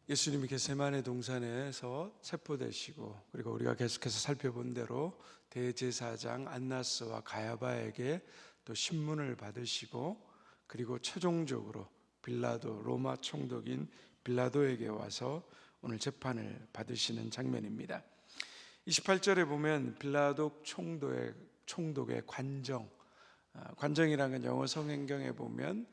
예수님이 겟세마네 동산에서 체포되시고, 그리고 우리가 계속해서 살펴본 대로 대제사장 안나스와 가야바에게 또 신문을 받으시고, 그리고 최종적으로 빌라도, 로마 총독인 빌라도에게 와서 오늘 재판을 받으시는 장면입니다. 28절에 보면 빌라도 총독의 관정이라는 건 영어 성행경에 보면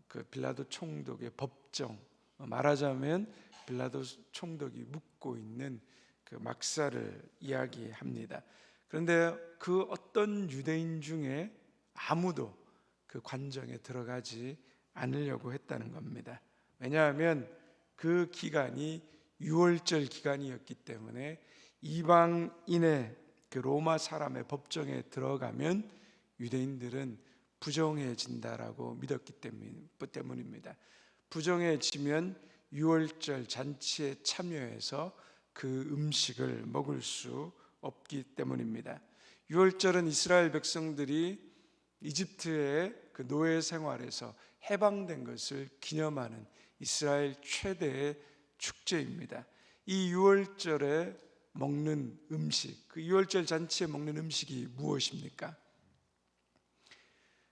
그 빌라도 총독의 법정, 말하자면 빌라도 총독이 묵고 있는 그 막사를 이야기합니다. 그런데 그 어떤 유대인 중에 아무도 그 관정에 들어가지 않으려고 했다는 겁니다. 왜냐하면 그 기간이 유월절 기간이었기 때문에 이방인의 그 로마 사람의 법정에 들어가면 유대인들은 부정해진다라고 믿었기 때문입니다. 부정해지면 유월절 잔치에 참여해서 그 음식을 먹을 수 없기 때문입니다. 유월절은 이스라엘 백성들이 이집트의 그 노예 생활에서 해방된 것을 기념하는 이스라엘 최대의 축제입니다. 이 유월절에 먹는 음식, 그 유월절 잔치에 먹는 음식이 무엇입니까?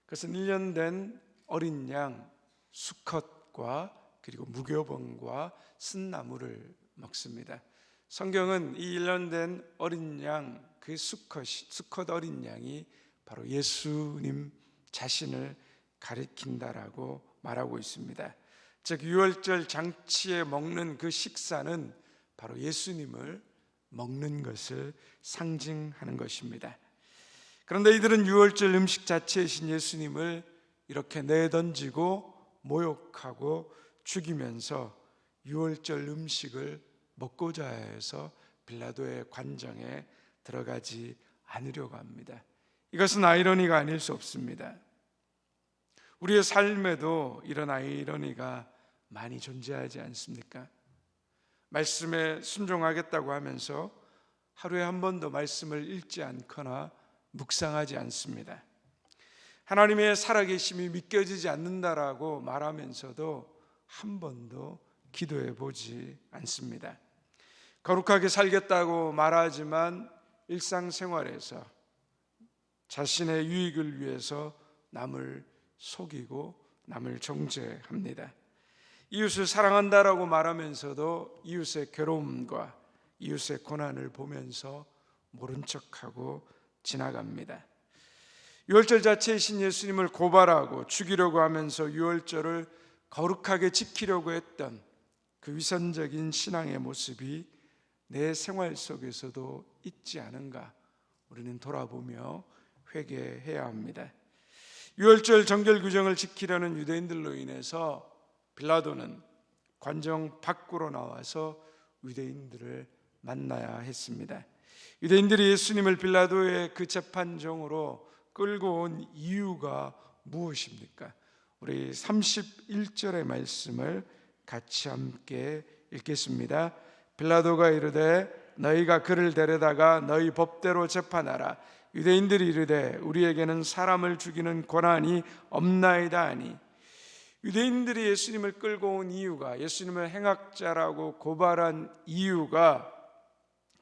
그것은 1년 된 어린 양 수컷과 그리고 무교병과 쓴나물을 먹습니다. 성경은 이 1년 된 어린 양, 그 수컷 어린 양이 바로 예수님 자신을 가리킨다라고 말하고 있습니다. 즉 유월절 잔치에 먹는 그 식사는 바로 예수님을 먹는 것을 상징하는 것입니다. 그런데 이들은 유월절 음식 자체이신 예수님을 이렇게 내던지고 모욕하고 죽이면서 유월절 음식을 먹고자 해서 빌라도의 관정에 들어가지 않으려고 합니다. 이것은 아이러니가 아닐 수 없습니다. 우리의 삶에도 이런 아이러니가 많이 존재하지 않습니까? 말씀에 순종하겠다고 하면서 하루에 한 번도 말씀을 읽지 않거나 묵상하지 않습니다. 하나님의 살아계심이 믿겨지지 않는다라고 말하면서도 한 번도 기도해 보지 않습니다. 거룩하게 살겠다고 말하지만 일상생활에서 자신의 유익을 위해서 남을 속이고 남을 정죄합니다. 이웃을 사랑한다라고 말하면서도 이웃의 괴로움과 이웃의 고난을 보면서 모른 척하고 지나갑니다. 유월절 자체이신 예수님을 고발하고 죽이려고 하면서 유월절을 거룩하게 지키려고 했던 그 위선적인 신앙의 모습이 내 생활 속에서도 있지 않은가 우리는 돌아보며 회개해야 합니다. 유월절 정결 규정을 지키려는 유대인들로 인해서 빌라도는 관정 밖으로 나와서 유대인들을 만나야 했습니다. 유대인들이 예수님을 빌라도의 그 재판정으로 끌고 온 이유가 무엇입니까? 우리 31절의 말씀을 같이 함께 읽겠습니다. 빌라도가 이르되 너희가 그를 데려다가 너희 법대로 재판하라. 유대인들이 이르되 우리에게는 사람을 죽이는 권한이 없나이다 하니. 유대인들이 예수님을 끌고 온 이유가, 예수님을 행악자라고 고발한 이유가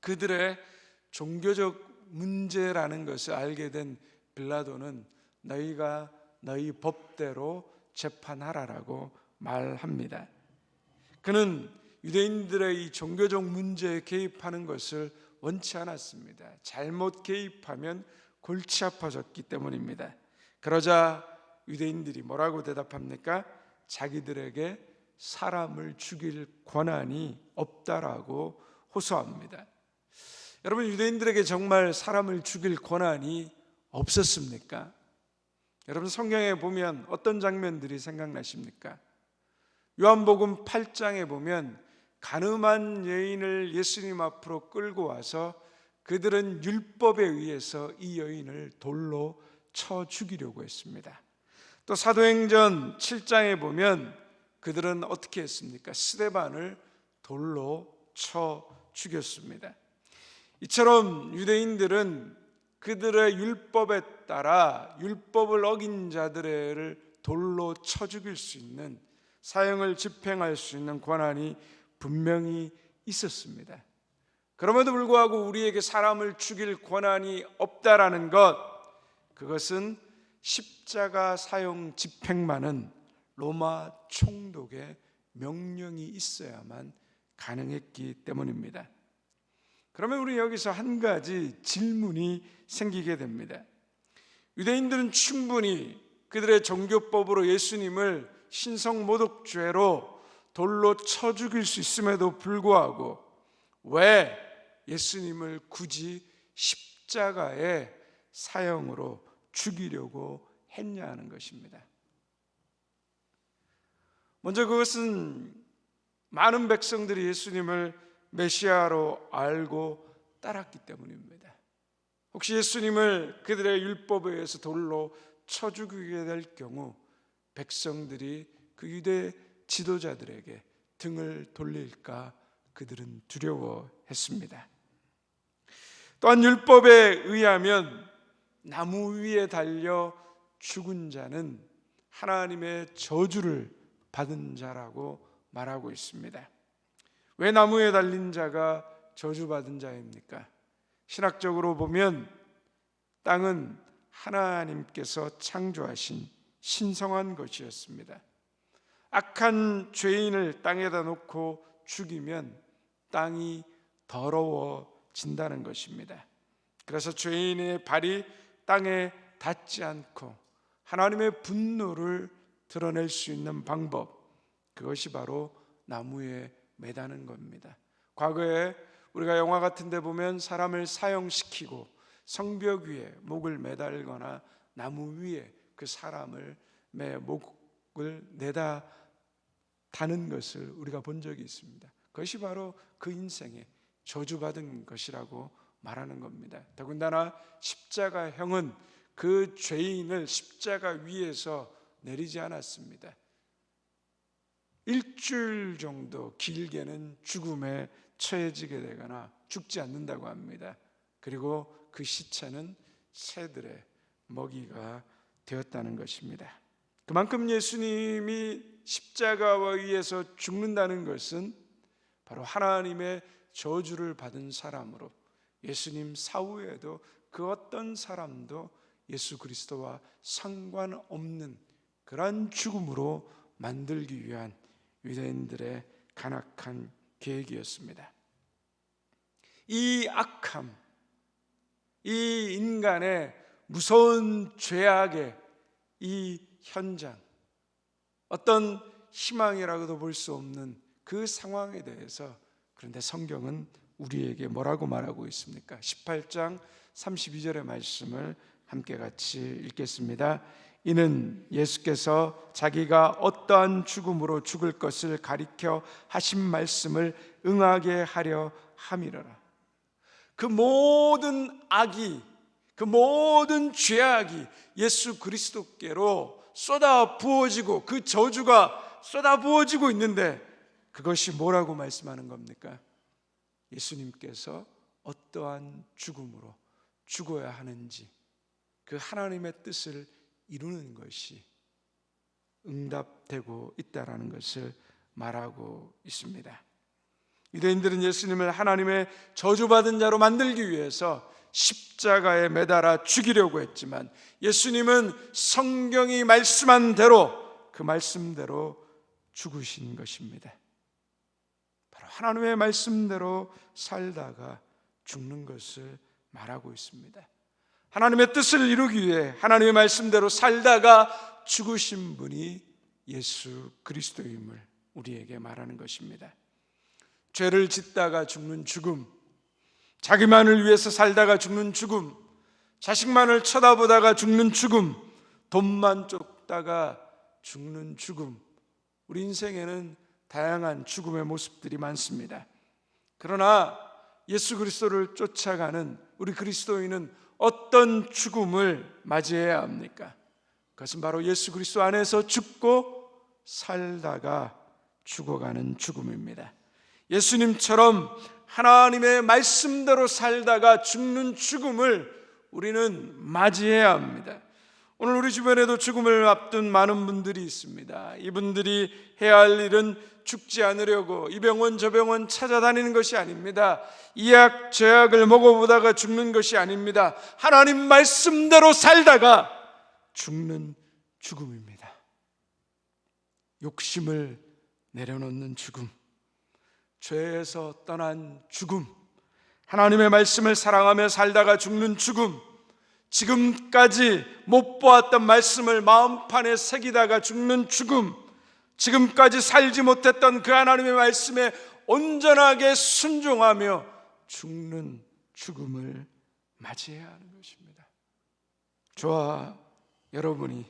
그들의 종교적 문제라는 것을 알게 된 빌라도는 너희가 너희 법대로 재판하라라고 말합니다. 그는 유대인들의 이 종교적 문제에 개입하는 것을 원치 않았습니다. 잘못 개입하면 골치 아파졌기 때문입니다. 그러자 유대인들이 뭐라고 대답합니까? 자기들에게 사람을 죽일 권한이 없다라고 호소합니다. 여러분, 유대인들에게 정말 사람을 죽일 권한이 없었습니까? 여러분, 성경에 보면 어떤 장면들이 생각나십니까? 요한복음 8장에 보면 간음한 여인을 예수님 앞으로 끌고 와서 그들은 율법에 의해서 이 여인을 돌로 쳐 죽이려고 했습니다. 또 사도행전 7장에 보면 그들은 어떻게 했습니까? 스데반을 돌로 쳐 죽였습니다. 이처럼 유대인들은 그들의 율법에 따라 율법을 어긴 자들을 돌로 쳐 죽일 수 있는 사형을 집행할 수 있는 권한이 분명히 있었습니다. 그럼에도 불구하고 우리에게 사람을 죽일 권한이 없다라는 것, 그것은 십자가 사형 집행만은 로마 총독의 명령이 있어야만 가능했기 때문입니다. 그러면 우리 여기서 한 가지 질문이 생기게 됩니다. 유대인들은 충분히 그들의 종교법으로 예수님을 신성모독죄로 돌로 쳐 죽일 수 있음에도 불구하고 왜 예수님을 굳이 십자가의 사형으로 죽이려고 했냐 하는 것입니다. 먼저 그것은 많은 백성들이 예수님을 메시아로 알고 따랐기 때문입니다. 혹시 예수님을 그들의 율법에 의해서 돌로 쳐 죽이게 될 경우 백성들이 그 유대 지도자들에게 등을 돌릴까 그들은 두려워했습니다. 또한 율법에 의하면 나무 위에 달려 죽은 자는 하나님의 저주를 받은 자라고 말하고 있습니다. 왜 나무에 달린 자가 저주받은 자입니까? 신학적으로 보면 땅은 하나님께서 창조하신 신성한 것이었습니다. 악한 죄인을 땅에다 놓고 죽이면 땅이 더러워진다는 것입니다. 그래서 죄인의 발이 땅에 닿지 않고 하나님의 분노를 드러낼 수 있는 방법, 그것이 바로 나무에 매다는 겁니다. 과거에 우리가 영화 같은 데 보면 사람을 사형시키고 성벽 위에 목을 매달거나 나무 위에 그 사람을 목을 내다 다는 것을 우리가 본 적이 있습니다. 그것이 바로 그 인생에 저주받은 것이라고 말하는 겁니다. 더군다나 십자가형은 그 죄인을 십자가 위에서 내리지 않았습니다. 일주일 정도 길게는 죽음에 처해지게 되거나 죽지 않는다고 합니다. 그리고 그 시체는 새들의 먹이가 되었다는 것입니다. 그만큼 예수님이 십자가와 위에서 죽는다는 것은 바로 하나님의 저주를 받은 사람으로 예수님 사후에도 그 어떤 사람도 예수 그리스도와 상관없는 그러한 죽음으로 만들기 위한 유대인들의 간악한 계획이었습니다. 이 악함, 이 인간의 무서운 죄악의 이 현장, 어떤 희망이라고도 볼 수 없는 그 상황에 대해서 그런데 성경은 우리에게 뭐라고 말하고 있습니까? 18장 32절의 말씀을 함께 같이 읽겠습니다. 이는 예수께서 자기가 어떠한 죽음으로 죽을 것을 가리켜 하신 말씀을 응하게 하려 함이로라. 그 모든 악이, 그 모든 죄악이 예수 그리스도께로 쏟아 부어지고 그 저주가 쏟아 부어지고 있는데 그것이 뭐라고 말씀하는 겁니까? 예수님께서 어떠한 죽음으로 죽어야 하는지 그 하나님의 뜻을 이루는 것이 응답되고 있다라는 것을 말하고 있습니다. 유대인들은 예수님을 하나님의 저주받은 자로 만들기 위해서 십자가에 매달아 죽이려고 했지만 예수님은 성경이 말씀한 대로 그 말씀대로 죽으신 것입니다. 바로 하나님의 말씀대로 살다가 죽는 것을 말하고 있습니다. 하나님의 뜻을 이루기 위해 하나님의 말씀대로 살다가 죽으신 분이 예수 그리스도임을 우리에게 말하는 것입니다. 죄를 짓다가 죽는 죽음, 자기만을 위해서 살다가 죽는 죽음, 자식만을 쳐다보다가 죽는 죽음, 돈만 쫓다가 죽는 죽음, 우리 인생에는 다양한 죽음의 모습들이 많습니다. 그러나 예수 그리스도를 쫓아가는 우리 그리스도인은 어떤 죽음을 맞이해야 합니까? 그것은 바로 예수 그리스도 안에서 죽고 살다가 죽어가는 죽음입니다. 예수님처럼 하나님의 말씀대로 살다가 죽는 죽음을 우리는 맞이해야 합니다. 오늘 우리 주변에도 죽음을 앞둔 많은 분들이 있습니다. 이분들이 해야 할 일은 죽지 않으려고 이 병원 저 병원 찾아다니는 것이 아닙니다. 이 약 저 약을 먹어보다가 죽는 것이 아닙니다. 하나님 말씀대로 살다가 죽는 죽음입니다. 욕심을 내려놓는 죽음, 죄에서 떠난 죽음, 하나님의 말씀을 사랑하며 살다가 죽는 죽음, 지금까지 못 보았던 말씀을 마음판에 새기다가 죽는 죽음, 지금까지 살지 못했던 그 하나님의 말씀에 온전하게 순종하며 죽는 죽음을 맞이해야 하는 것입니다. 저와 여러분이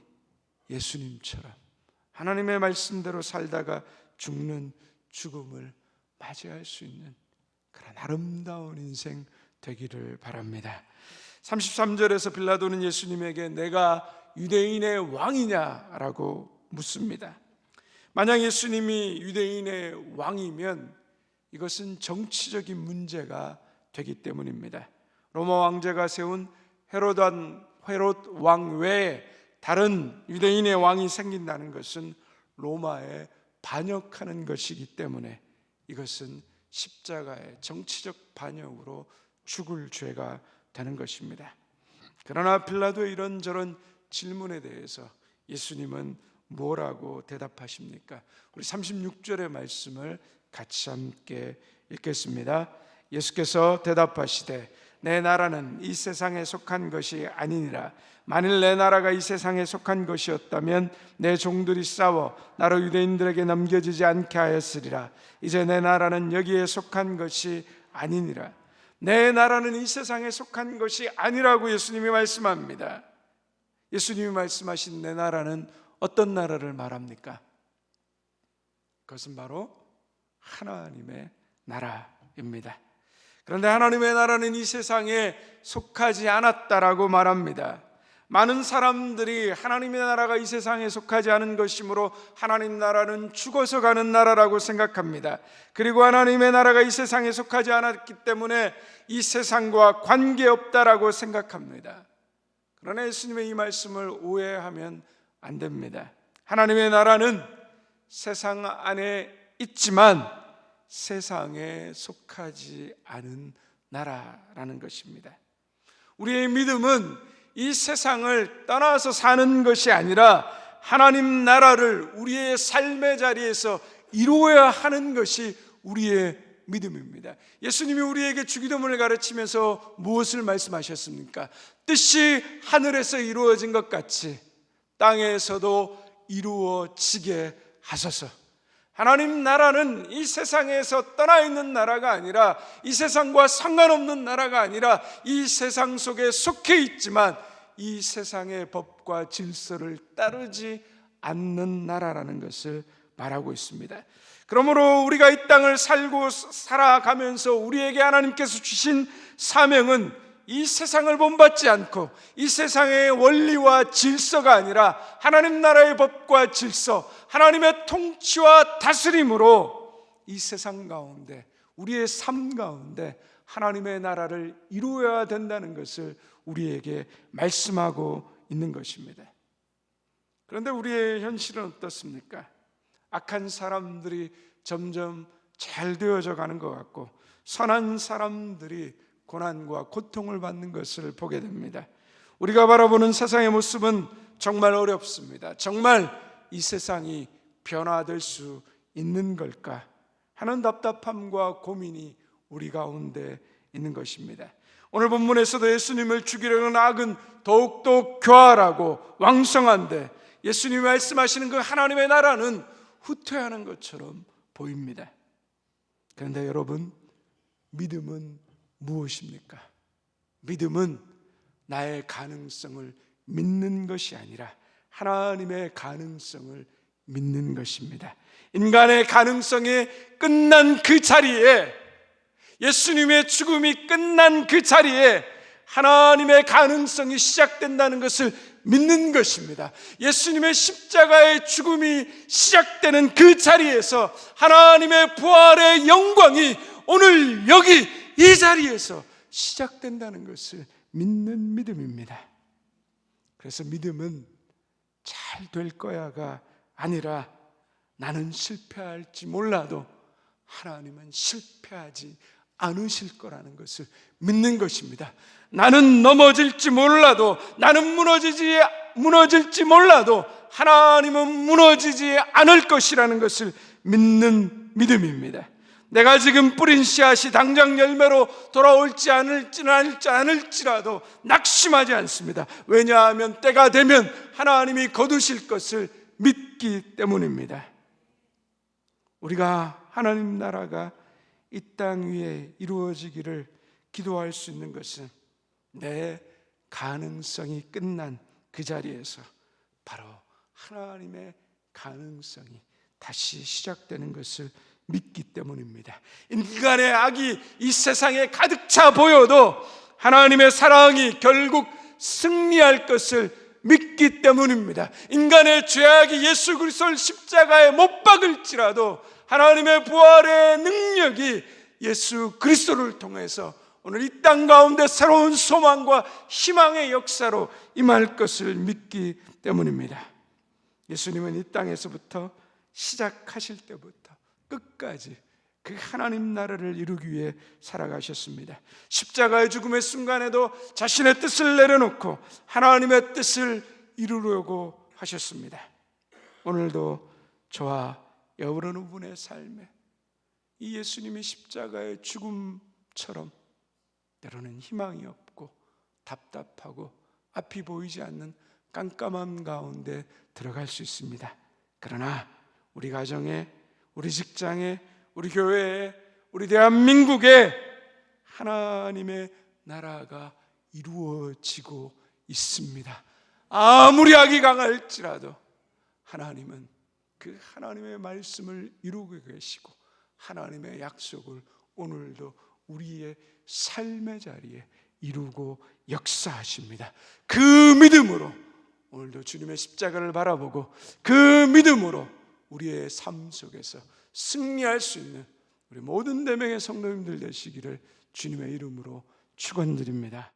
예수님처럼 하나님의 말씀대로 살다가 죽는 죽음을 맞이할 수 있는 그런 아름다운 인생 되기를 바랍니다. 33절에서 빌라도는 예수님에게 내가 유대인의 왕이냐라고 묻습니다. 만약 예수님이 유대인의 왕이면 이것은 정치적인 문제가 되기 때문입니다. 로마 황제가 세운 헤롯 왕 외에 다른 유대인의 왕이 생긴다는 것은 로마에 반역하는 것이기 때문에 이것은 십자가의 정치적 반역으로 죽을 죄가 되는 것입니다. 그러나 빌라도의 이런저런 질문에 대해서 예수님은 뭐라고 대답하십니까? 우리 36절의 말씀을 같이 함께 읽겠습니다. 예수께서 대답하시되 내 나라는 이 세상에 속한 것이 아니니라. 만일 내 나라가 이 세상에 속한 것이었다면 내 종들이 싸워 나로 유대인들에게 넘겨지지 않게 하였으리라. 이제 내 나라는 여기에 속한 것이 아니니라. 내 나라는 이 세상에 속한 것이 아니라고 예수님이 말씀합니다. 예수님이 말씀하신 내 나라는 어떤 나라를 말합니까? 그것은 바로 하나님의 나라입니다. 그런데 하나님의 나라는 이 세상에 속하지 않았다라고 말합니다. 많은 사람들이 하나님의 나라가 이 세상에 속하지 않은 것이므로 하나님 나라는 죽어서 가는 나라라고 생각합니다. 그리고 하나님의 나라가 이 세상에 속하지 않았기 때문에 이 세상과 관계없다라고 생각합니다. 그러나 예수님의 이 말씀을 오해하면 안 됩니다. 하나님의 나라는 세상 안에 있지만 세상에 속하지 않은 나라라는 것입니다. 우리의 믿음은 이 세상을 떠나서 사는 것이 아니라 하나님 나라를 우리의 삶의 자리에서 이루어야 하는 것이 우리의 믿음입니다. 예수님이 우리에게 주기도문을 가르치면서 무엇을 말씀하셨습니까? 뜻이 하늘에서 이루어진 것 같이 땅에서도 이루어지게 하소서. 하나님 나라는 이 세상에서 떠나 있는 나라가 아니라 이 세상과 상관없는 나라가 아니라 이 세상 속에 속해 있지만 이 세상의 법과 질서를 따르지 않는 나라라는 것을 말하고 있습니다. 그러므로 우리가 이 땅을 살아가면서 우리에게 하나님께서 주신 사명은 이 세상을 본받지 않고 이 세상의 원리와 질서가 아니라 하나님 나라의 법과 질서, 하나님의 통치와 다스림으로 이 세상 가운데 우리의 삶 가운데 하나님의 나라를 이루어야 된다는 것을 우리에게 말씀하고 있는 것입니다. 그런데 우리의 현실은 어떻습니까? 악한 사람들이 점점 잘 되어져 가는 것 같고 선한 사람들이 고난과 고통을 받는 것을 보게 됩니다. 우리가 바라보는 세상의 모습은 정말 어렵습니다. 정말 이 세상이 변화될 수 있는 걸까 하는 답답함과 고민이 우리 가운데 있는 것입니다. 오늘 본문에서도 예수님을 죽이려는 악은 더욱더 교활하고 왕성한데 예수님이 말씀하시는 그 하나님의 나라는 후퇴하는 것처럼 보입니다. 그런데 여러분, 믿음은 무엇입니까? 믿음은 나의 가능성을 믿는 것이 아니라 하나님의 가능성을 믿는 것입니다. 인간의 가능성이 끝난 그 자리에, 예수님의 죽음이 끝난 그 자리에 하나님의 가능성이 시작된다는 것을 믿는 것입니다. 예수님의 십자가의 죽음이 시작되는 그 자리에서 하나님의 부활의 영광이 오늘 여기 이 자리에서 시작된다는 것을 믿는 믿음입니다. 그래서 믿음은 잘 될 거야가 아니라 나는 실패할지 몰라도 하나님은 실패하지 않으실 거라는 것을 믿는 것입니다. 나는 넘어질지 몰라도, 나는 무너질지 몰라도 하나님은 무너지지 않을 것이라는 것을 믿는 믿음입니다. 내가 지금 뿌린 씨앗이 당장 열매로 돌아올지 않을지라도 낙심하지 않습니다. 왜냐하면 때가 되면 하나님이 거두실 것을 믿기 때문입니다. 우리가 하나님 나라가 이 땅 위에 이루어지기를 기도할 수 있는 것은 내 가능성이 끝난 그 자리에서 바로 하나님의 가능성이 다시 시작되는 것을 믿기 때문입니다. 인간의 악이 이 세상에 가득 차 보여도 하나님의 사랑이 결국 승리할 것을 믿기 때문입니다. 인간의 죄악이 예수 그리스도를 십자가에 못 박을지라도 하나님의 부활의 능력이 예수 그리스도를 통해서 오늘 이 땅 가운데 새로운 소망과 희망의 역사로 임할 것을 믿기 때문입니다. 예수님은 이 땅에서부터 시작하실 때부터 끝까지 그 하나님 나라를 이루기 위해 살아가셨습니다. 십자가의 죽음의 순간에도 자신의 뜻을 내려놓고 하나님의 뜻을 이루려고 하셨습니다. 오늘도 저와 여러분의 삶에 이 예수님의 십자가의 죽음처럼 때로는 희망이 없고 답답하고 앞이 보이지 않는 깜깜함 가운데 들어갈 수 있습니다. 그러나 우리 가정에, 우리 직장에, 우리 교회에, 우리 대한민국에 하나님의 나라가 이루어지고 있습니다. 아무리 악이 강할지라도 하나님은 그 하나님의 말씀을 이루고 계시고 하나님의 약속을 오늘도 우리의 삶의 자리에 이루고 역사하십니다. 그 믿음으로 오늘도 주님의 십자가를 바라보고 그 믿음으로 우리의 삶 속에서 승리할 수 있는 우리 모든 대명의 성도님들 되시기를 주님의 이름으로 축원드립니다.